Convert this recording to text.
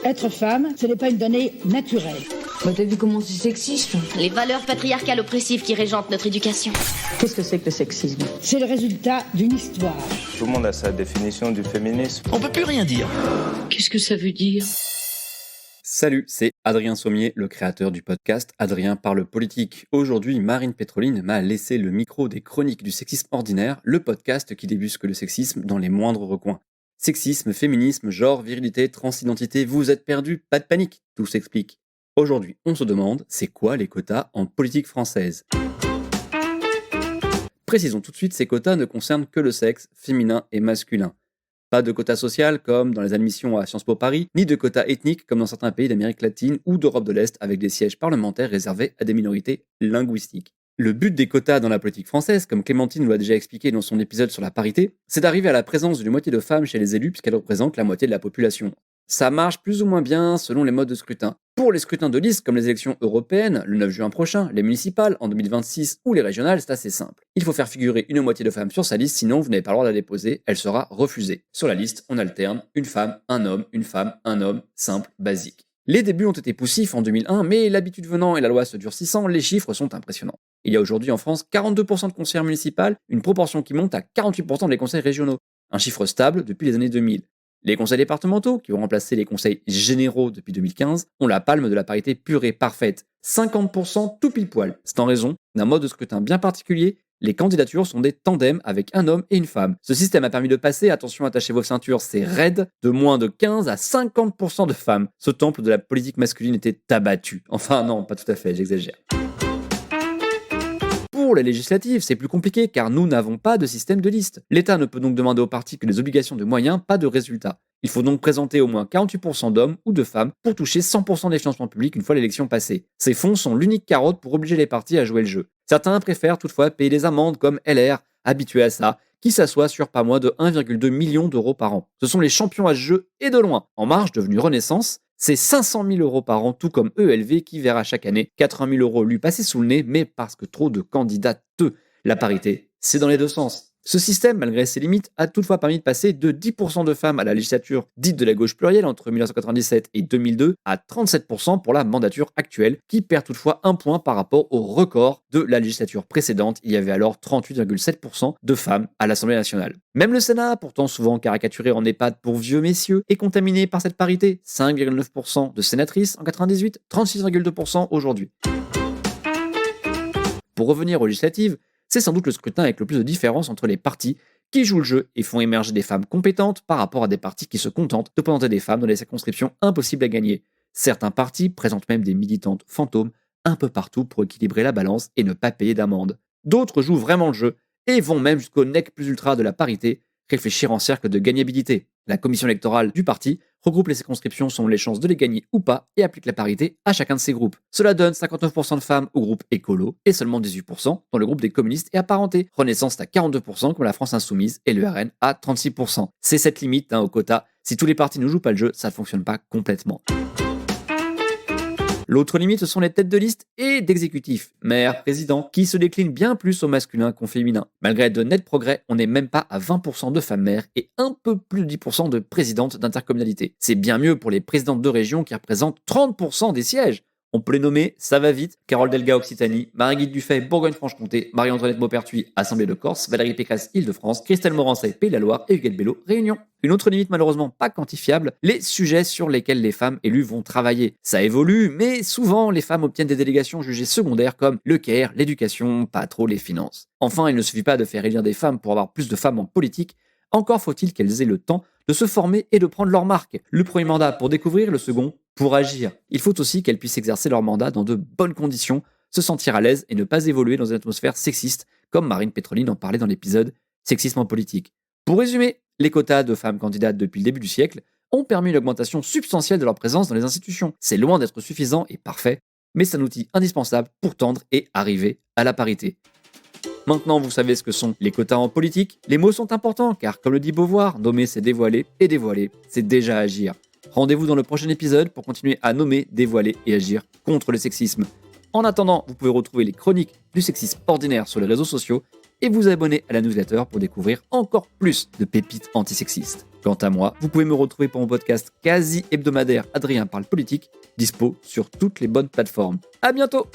Être femme, ce n'est pas une donnée naturelle. T'as vu comment c'est sexiste ? Les valeurs patriarcales oppressives qui régentent notre éducation. Qu'est-ce que c'est que le sexisme ? C'est le résultat d'une histoire. Tout le monde a sa définition du féminisme. On peut plus rien dire. Qu'est-ce que ça veut dire ? Salut, c'est Adrien Sommier, le créateur du podcast Adrien parle politique. Aujourd'hui, Marine Pétroline m'a laissé le micro des Chroniques du sexisme ordinaire, le podcast qui débusque le sexisme dans les moindres recoins. Sexisme, féminisme, genre, virilité, transidentité, vous êtes perdus, pas de panique, tout s'explique. Aujourd'hui, on se demande, c'est quoi les quotas en politique française ? Précisons tout de suite, ces quotas ne concernent que le sexe féminin et masculin. Pas de quota social comme dans les admissions à Sciences Po Paris, ni de quota ethnique comme dans certains pays d'Amérique latine ou d'Europe de l'Est avec des sièges parlementaires réservés à des minorités linguistiques. Le but des quotas dans la politique française, comme Clémentine nous l'a déjà expliqué dans son épisode sur la parité, c'est d'arriver à la présence d'une moitié de femmes chez les élus puisqu'elles représentent la moitié de la population. Ça marche plus ou moins bien selon les modes de scrutin. Pour les scrutins de liste comme les élections européennes, le 9 juin prochain, les municipales en 2026 ou les régionales, c'est assez simple. Il faut faire figurer une moitié de femmes sur sa liste, sinon vous n'avez pas le droit de la déposer, elle sera refusée. Sur la liste, on alterne une femme, un homme, simple, basique. Les débuts ont été poussifs en 2001, mais l'habitude venant et la loi se durcissant, les chiffres sont impressionnants. Il y a aujourd'hui en France 42% de conseillères municipales, une proportion qui monte à 48% des conseils régionaux. Un chiffre stable depuis les années 2000. Les conseils départementaux, qui ont remplacé les conseils généraux depuis 2015, ont la palme de la parité pure et parfaite. 50% tout pile poil. C'est en raison d'un mode de scrutin bien particulier. Les candidatures sont des tandems avec un homme et une femme. Ce système a permis de passer, attention, attachez vos ceintures, c'est raide, de moins de 15 à 50% de femmes. Ce temple de la politique masculine était abattu. Enfin non, pas tout à fait, j'exagère. Pour les législatives, c'est plus compliqué car nous n'avons pas de système de liste. L'État ne peut donc demander aux partis que des obligations de moyens, pas de résultats. Il faut donc présenter au moins 48% d'hommes ou de femmes pour toucher 100% des financements publics une fois l'élection passée. Ces fonds sont l'unique carotte pour obliger les partis à jouer le jeu. Certains préfèrent toutefois payer des amendes comme LR, habitués à ça, qui s'assoit sur pas moins de 1,2 million d'euros par an. Ce sont les champions à ce jeu et de loin. En Marche, devenu Renaissance, c'est 500 000 euros par an, tout comme ELV qui verra chaque année 80 000 euros lui passer sous le nez, mais parce que trop de candidateux. La parité, c'est dans les deux sens. Ce système, malgré ses limites, a toutefois permis de passer de 10% de femmes à la législature dite de la gauche plurielle entre 1997 et 2002 à 37% pour la mandature actuelle, qui perd toutefois un point par rapport au record de la législature précédente. Il y avait alors 38,7% de femmes à l'Assemblée nationale. Même le Sénat, pourtant souvent caricaturé en EHPAD pour vieux messieurs, est contaminé par cette parité. 5,9% de sénatrices en 98, 36,2% aujourd'hui. Pour revenir aux législatives, c'est sans doute le scrutin avec le plus de différence entre les partis qui jouent le jeu et font émerger des femmes compétentes par rapport à des partis qui se contentent de présenter des femmes dans des circonscriptions impossibles à gagner. Certains partis présentent même des militantes fantômes un peu partout pour équilibrer la balance et ne pas payer d'amende. D'autres jouent vraiment le jeu et vont même jusqu'au nec plus ultra de la parité, réfléchir en cercle de gagnabilité. La commission électorale du parti regroupe les circonscriptions selon les chances de les gagner ou pas et applique la parité à chacun de ces groupes. Cela donne 59% de femmes au groupe écolo et seulement 18% dans le groupe des communistes et apparentés. Renaissance à 42% comme la France Insoumise et le RN à 36%. C'est cette limite au quota. Si tous les partis ne jouent pas le jeu, ça ne fonctionne pas complètement. L'autre limite, ce sont les têtes de liste et d'exécutifs, maire, président, qui se déclinent bien plus au masculin qu'au féminin. Malgré de nets progrès, on n'est même pas à 20% de femmes maires et un peu plus de 10% de présidentes d'intercommunalité. C'est bien mieux pour les présidentes de région qui représentent 30% des sièges. On peut les nommer, ça va vite, Carole Delga Occitanie, Marie-Guilde Dufay Bourgogne-Franche-Comté, Marie-Antoinette Maupertuis Assemblée de Corse, Valérie Pécresse Île-de-France, Christelle Morançais Pays de la Loire et Huguette Bello Réunion. Une autre limite malheureusement pas quantifiable, les sujets sur lesquels les femmes élues vont travailler. Ça évolue, mais souvent les femmes obtiennent des délégations jugées secondaires comme le care, l'éducation, pas trop les finances. Enfin, il ne suffit pas de faire élire des femmes pour avoir plus de femmes en politique, encore faut-il qu'elles aient le temps de se former et de prendre leur marque. Le premier mandat pour découvrir, le second pour agir. Il faut aussi qu'elles puissent exercer leur mandat dans de bonnes conditions, se sentir à l'aise et ne pas évoluer dans une atmosphère sexiste, comme Marine Pétroline en parlait dans l'épisode Sexisme en politique. Pour résumer, les quotas de femmes candidates depuis le début du siècle ont permis une augmentation substantielle de leur présence dans les institutions. C'est loin d'être suffisant et parfait, mais c'est un outil indispensable pour tendre et arriver à la parité. Maintenant, vous savez ce que sont les quotas en politique. Les mots sont importants, car comme le dit Beauvoir, nommer c'est dévoiler, et dévoiler c'est déjà agir. Rendez-vous dans le prochain épisode pour continuer à nommer, dévoiler et agir contre le sexisme. En attendant, vous pouvez retrouver les chroniques du sexisme ordinaire sur les réseaux sociaux et vous abonner à la newsletter pour découvrir encore plus de pépites antisexistes. Quant à moi, vous pouvez me retrouver pour mon podcast quasi hebdomadaire Adrien parle politique, dispo sur toutes les bonnes plateformes. À bientôt!